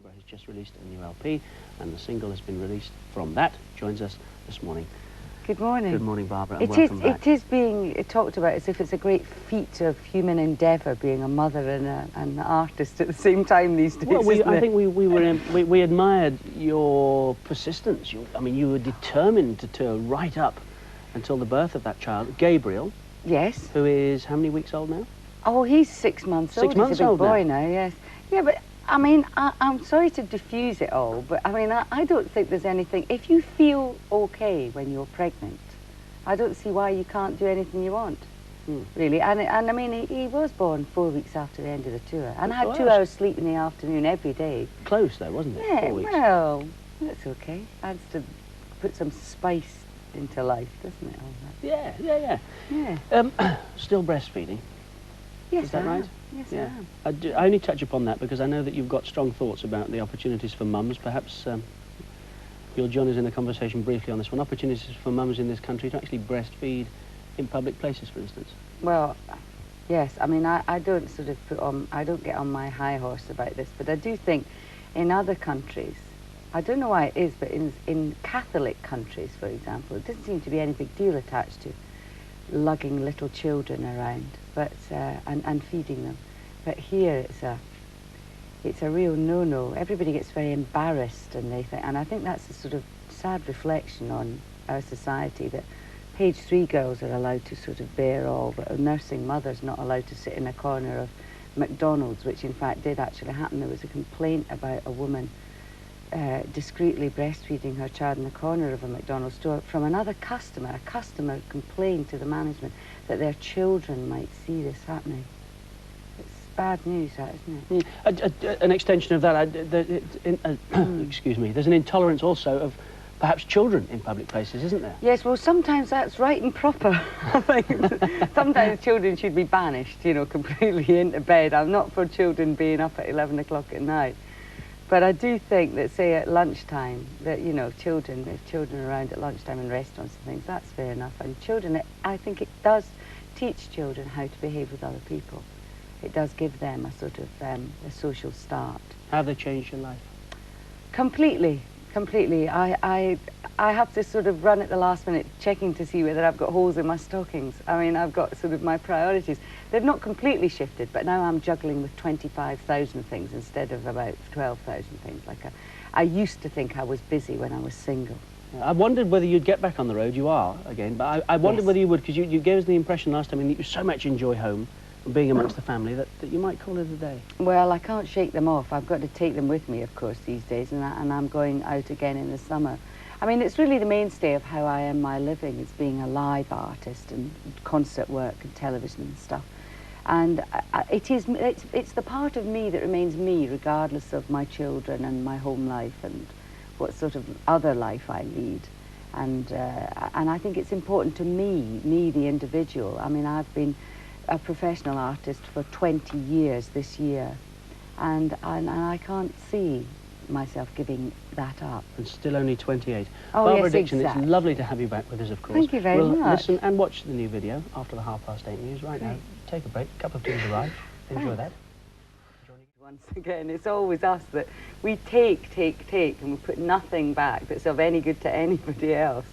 Barbara has just released a new LP, and the single has been released from that. Joins us this morning. Good morning. Good morning, Barbara, and welcome back. It is being talked about as if it's a great feat of human endeavour, being a mother and an artist at the same time these days. Well, I think we admired your persistence. I mean, you were determined to right up until the birth of that child, Gabriel. Yes. Who is how many weeks old now? Oh, he's 6 months old. 6 months he's a big old boy now. Yes. Yeah, but I mean, I'm sorry to diffuse it all, but I mean, I don't think there's anything. If you feel okay when you're pregnant, I don't see why you can't do anything you want, really. And I mean, he was born 4 weeks after the end of the tour, and I had 2 hours sleep in the afternoon every day. Close though, wasn't it? Yeah, 4 weeks. well, that's okay. Adds to put some spice into life, doesn't it? All that. Yeah. Still breastfeeding. Yes, Is that right? Yes, Yeah. I am. I only touch upon that because I know that you've got strong thoughts about the opportunities for mums. Perhaps you'll join us in a conversation briefly on this one. Opportunities for mums in this country to actually breastfeed in public places, for instance. Well, yes. I mean, I don't sort of I don't get on my high horse about this, but I do think in other countries, I don't know why it is, but in Catholic countries, for example, it doesn't seem to be any big deal attached to lugging little children around, but and feeding them. But here it's a real no-no. Everybody gets very embarrassed, and I think that's a sort of sad reflection on our society, that page 3 girls are allowed to sort of bear all, but a nursing mother's not allowed to sit in a corner of McDonald's, which in fact did actually happen. There was a complaint about a woman discreetly breastfeeding her child in the corner of a McDonald's store from another customer. A customer complained to the management that their children might see this happening. It's bad news, that, isn't it? An extension of that, excuse me, there's an intolerance also of perhaps children in public places, isn't there? Yes, well, sometimes that's right and proper. I think sometimes children should be banished, you know, completely into bed. I'm not for children being up at 11 o'clock at night. But I do think that, say, at lunchtime, that, you know, if children are around at lunchtime in restaurants and things, that's fair enough. And children, I think it does teach children how to behave with other people. It does give them a sort of a social start. How have they changed your life? Completely. I have to sort of run at the last minute checking to see whether I've got holes in my stockings. I mean, I've got sort of my priorities. They've not completely shifted, but now I'm juggling with 25,000 things instead of about 12,000 things. I used to think I was busy when I was single. I wondered whether you'd get back on the road. You are, again, but I wondered whether you would, because you gave us the impression last time that you so much enjoy home and being amongst the family that you might call it a day. Well, I can't shake them off. I've got to take them with me, of course, these days, and I'm going out again in the summer. I mean, it's really the mainstay of how I earn my living. It's being a live artist and concert work and television and stuff. And it's the part of me that remains me, regardless of my children and my home life and what sort of other life I lead. And I think it's important to me, the individual. I mean, I've been a professional artist for 20 years this year, and I can't see myself giving that up. And still only 28. Oh, Barbara yes, Dickson, exactly. It's lovely to have you back with us, of course. Thank you very much. We'll listen and watch the new video after the 8:30 news. Right now, take a break, a cup of tea has arrived. Enjoy that. Once again, it's always us that we take, and we put nothing back that's of any good to anybody else.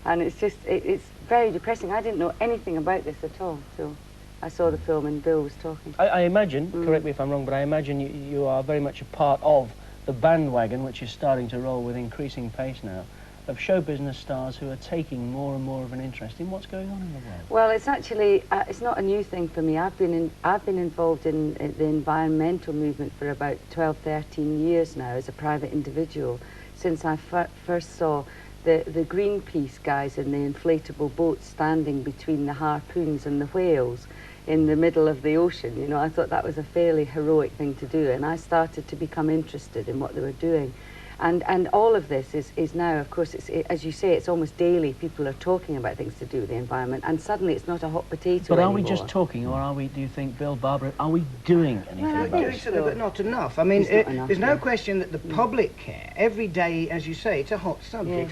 And it's just, it's very depressing. I didn't know anything about this at all, so I saw the film and Bill was talking. I imagine, correct me if I'm wrong, but I imagine you are very much a part of the bandwagon, which is starting to roll with increasing pace now, of show business stars who are taking more and more of an interest in what's going on in the world. Well, it's actually, it's not a new thing for me. I've been involved in the environmental movement for about 12, 13 years now as a private individual, since I first saw the Greenpeace guys in the inflatable boats standing between the harpoons and the whales in the middle of the ocean. You know, I thought that was a fairly heroic thing to do, and I started to become interested in what they were doing. And all of this is now, of course, as you say, it's almost daily people are talking about things to do with the environment, and suddenly it's not a hot potato But are anymore. we just talking, or are we, do you think, Bill, Barbara, are we doing anything about Doing it? something, but not enough. I mean, enough, there's no yeah. question that the public care. Every day, as you say, it's a hot subject.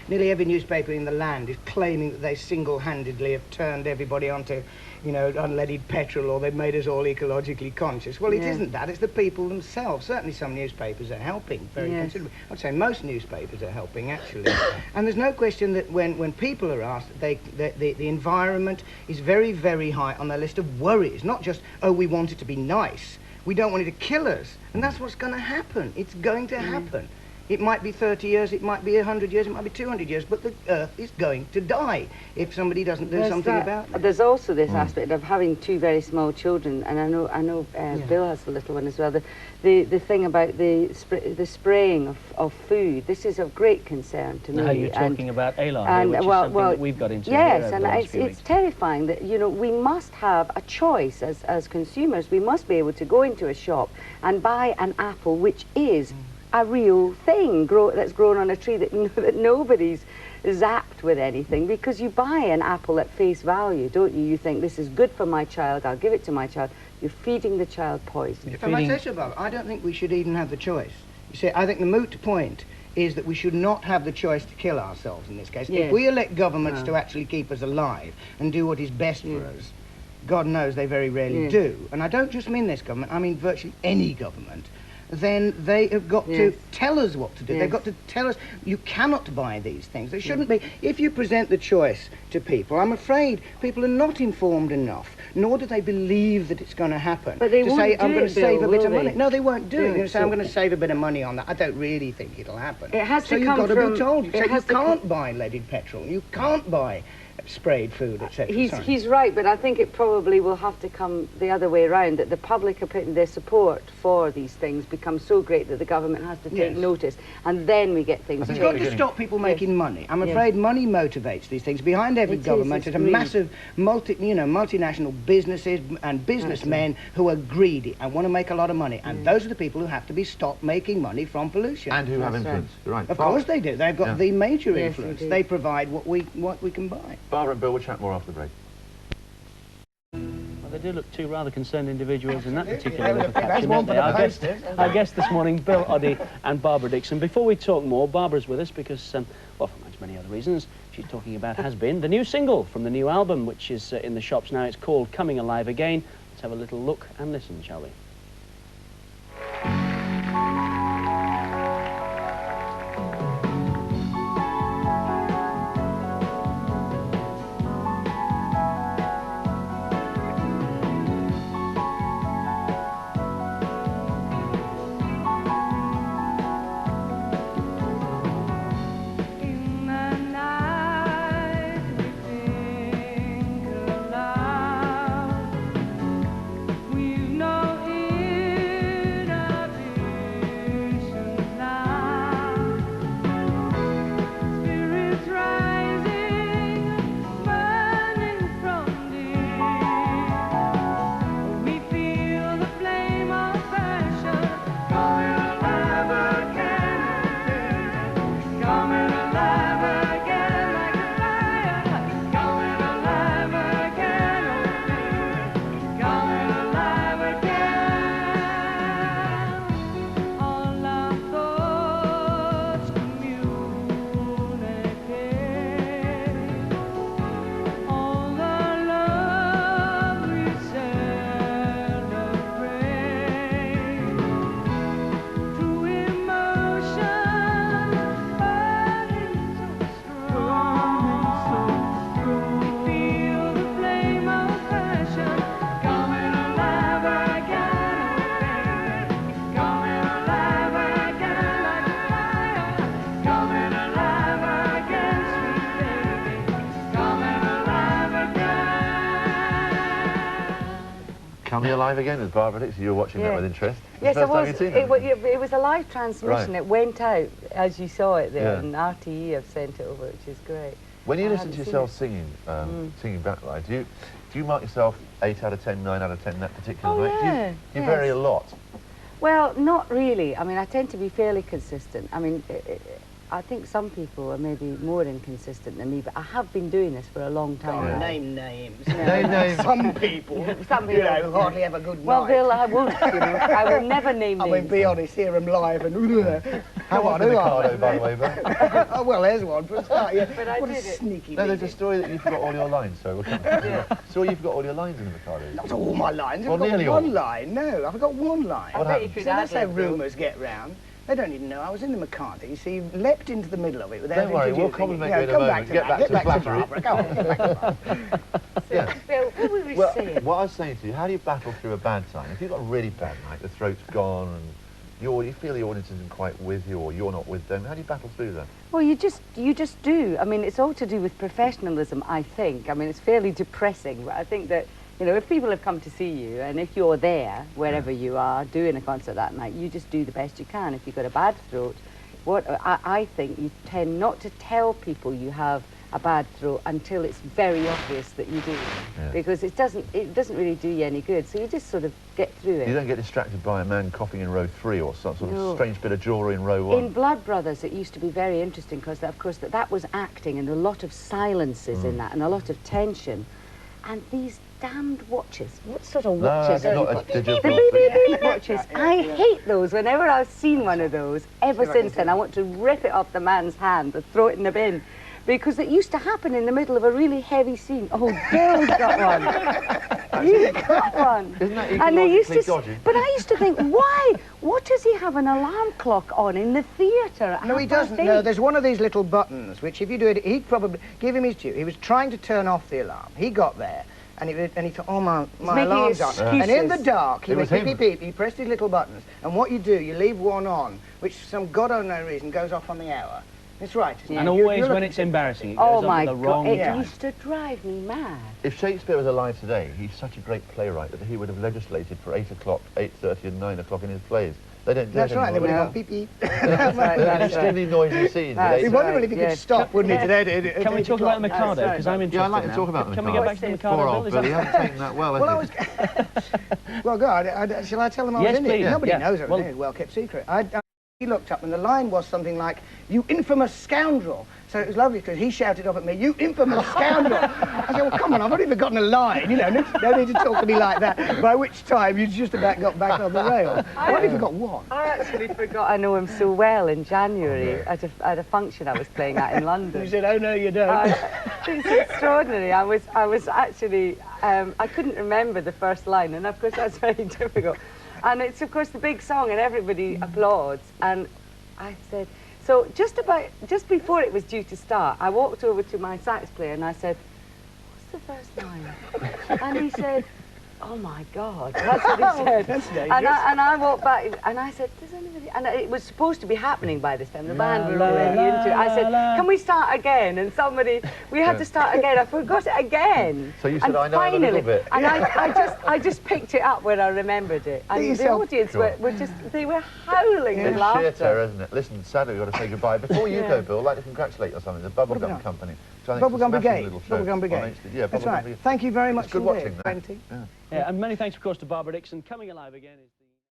Nearly every newspaper in the land is claiming that they single-handedly have turned everybody onto, you know, unleaded petrol, or they've made us all ecologically conscious. Well, it isn't that. It's the people themselves. Certainly some newspapers are helping very considerably. I'd say most newspapers are helping, actually. And there's no question that when people are asked, the environment is very, very high on their list of worries. Not just, oh, we want it to be nice. We don't want it to kill us. And that's what's going to happen. It's going to happen. It might be 30 years, it might be 100 years, it might be 200 years, but the Earth is going to die if somebody doesn't do something about it. There's also this aspect of having two very small children, and I know Bill has a little one as well. The thing about the spraying of food, this is of great concern to me. Now you're talking about ALAR here, and which is something that we've got into. Yes, and it's terrifying that, you know, we must have a choice as consumers. We must be able to go into a shop and buy an apple which is a real thing that's grown on a tree that nobody's zapped with anything, because you buy an apple at face value, don't you? You think, this is good for my child, I'll give it to my child. You're feeding the child poison. If I might say so, Bob, I don't think we should even have the choice. You see, I think the moot point is that we should not have the choice to kill ourselves in this case. If we elect governments to actually keep us alive and do what is best for us, God knows they very rarely do. And I don't just mean this government, I mean virtually any government. Then they have got to tell us what to do. They've got to tell us, you cannot buy these things. They shouldn't be. If you present the choice to people, I'm afraid people are not informed enough, nor do they believe that it's going to happen. But they to won't say, do I'm going to it, save Bill, a bit will of money. they? No, they won't do it. You're going to say, so I'm going to save a bit of money on that. I don't really think it'll happen. It has so to you've come got to from, be told. So you to can't buy leaded petrol. You can't buy sprayed food, etc. He's right, but I think it probably will have to come the other way around, that the public opinion, their support for these things becomes so great that the government has to take notice, and then we get things It's changed. got to stop people making money. I'm afraid money motivates these things. Behind every government is a massive multinational businesses and businessmen who are greedy and want to make a lot of money, and those are the people who have to be stopped making money from pollution. And who have influence. You're right. Of course they do. They've got the major Yes, influence. indeed. They provide what we can buy. Barbara and Bill will chat more after the break. Well, they do look two rather concerned individuals in that particular Absolutely. little That's caption, one don't for they? the posters. Our guests this morning, Bill Oddie and Barbara Dickson. Before we talk more, Barbara's with us because, well, for many other reasons, she's talking about Has Been, the new single from the new album, which is in the shops now. It's called Coming Alive Again. Let's have a little look and listen, shall we? Coming Alive Again with Barbara Dickson. You were watching that with interest. Yes, First it time was. you'd seen It was a live transmission. Right. It went out as you saw it there, Yeah. and RTE have sent it over, which is great. When you I listen hadn't to seen yourself it. singing, singing backline, do you mark yourself 8 out of 10, 9 out of 10 that particular Oh, night? yeah, Do you vary a lot? Well, not really. I mean, I tend to be fairly consistent. I mean, I think some people are maybe more inconsistent than me, but I have been doing this for a long time. Oh, now. name names. Name names. Some people, Some you know, people. hardly have a good Well, night. Bill, I won't, you know. I will never name I names. mean, be honest, hear them live and... How Come on, often who are Mikado, they? by the way, Bill? Oh, well, there's one for a start, yeah. But I What a did it. sneaky No, there's a bigot. story that you forgot all your lines, so we'll come to So you forgot all your lines in the Mikado. Not all my lines. Well, I've got nearly one all. line. No, I've got one line. What bet you happened? could So that's how ad-lib, Bill. rumours get round. They don't even know I was in the McCarthy. So you leapt into the middle of it without Don't worry, we'll introducing compliment it. you in a Come moment. back to Get that. back Get to back to flattery. Barbara. Go on, get back to Barbara. Yeah. Bill, what were we Well, saying? what I was saying to you, how do you battle through a bad time? If you've got a really bad night, the throat's gone, and you feel the audience isn't quite with you, or you're not with them, how do you battle through that? Well, you just do. I mean, it's all to do with professionalism, I think. I mean, it's fairly depressing, but I think that, you know, if people have come to see you, and if you're there, wherever you are, doing a concert that night, you just do the best you can. If you've got a bad throat, I think you tend not to tell people you have a bad throat until it's very obvious that you do, because it doesn't really do you any good. So you just sort of get through it. You don't get distracted by a man coughing in row 3 or some sort No. of strange bit of jewellery in row 1. In Blood Brothers, it used to be very interesting because, of course, that was acting and a lot of silences in that and a lot of tension. And these damned watches. What sort of watches No, are not a the digital. beep, beep, beep watches. I hate those. Whenever I've seen one of those, ever since then, I want to rip it off the man's hand and throw it in the bin. Because it used to happen in the middle of a really heavy scene. Oh, Bill's got one. You've got one. Isn't that And they used to, dodgy? but I used to think, why? What does he have an alarm clock on in the theatre? No, he doesn't. No, there's one of these little buttons, which if you do it, he'd probably give him his due. He was trying to turn off the alarm. He got there, and he thought, oh, my making alarm's on. excuses. And in the dark, he It went was beep, him. beep, beep. He pressed his little buttons. And what you do, you leave one on, which for some god-known reason goes off on the hour. It's right, isn't it? And always when it's embarrassing, it goes Oh up my with the God, wrong it time. used to drive me mad. If Shakespeare was alive today, he's such a great playwright that he would have legislated for 8 o'clock, 8:30 and 9 o'clock in his plays. They don't do That's it right, they would anymore. have gone beep, beep. That's right, that's Extremely noisy scenes. That's at It'd be 8 wonderful if he could yes. stop, wouldn't it? Can we talk about the Mikado? right. Because I'm interested Yeah, I'd like to now. talk about the Can we Mikado. get back to the Mikado, Poor Bill? old Is Bill, he that... hasn't taken that well, Well, I has was... Well, God, shall I tell them I was Yes, in it? please. Nobody Yeah. knows it. Well- It's a well-kept secret. He looked up and the line was something like, "You infamous scoundrel." So it was lovely because he shouted off at me, "You infamous scoundrel." I said, well, come on, I've only forgotten a line, you know, no need to talk to me like that. By which time you just about got back on the rail. I only forgot one. I actually forgot I know him so well in January at a function I was playing at in London. You said, oh no, you don't. It's extraordinary. I was actually, I couldn't remember the first line, and of course that's very difficult. And it's of course the big song, and everybody applauds. And I said, so just before it was due to start, I walked over to my sax player and I said, "What's the first line?" And he said, "Oh my God," that's what he said. That's dangerous. And I walked back and I said, "Does anybody?" And it was supposed to be happening by this time. The band were already into it. I said, "Can we start again?" And we had to start again. I forgot it again. So you said, And "I know a little finally, bit." And I just picked it up when I remembered it. And the yourself- audience Sure. they were howling with It's sheer laughter. terror, isn't it? Listen, sadly, we've got to say goodbye. Before you go, Bill, I'd like to congratulate you on something, the Bubblegum Company. which I think is a Bubblegum smashing Brigade. little show. Bubblegum Brigade. On HD. Yeah, That's Bubblegum right. Brigade. Thank you very much It's good indeed. watching that. 20. Yeah. Yeah, and many thanks, of course, to Barbara Dickson. Coming alive again is the...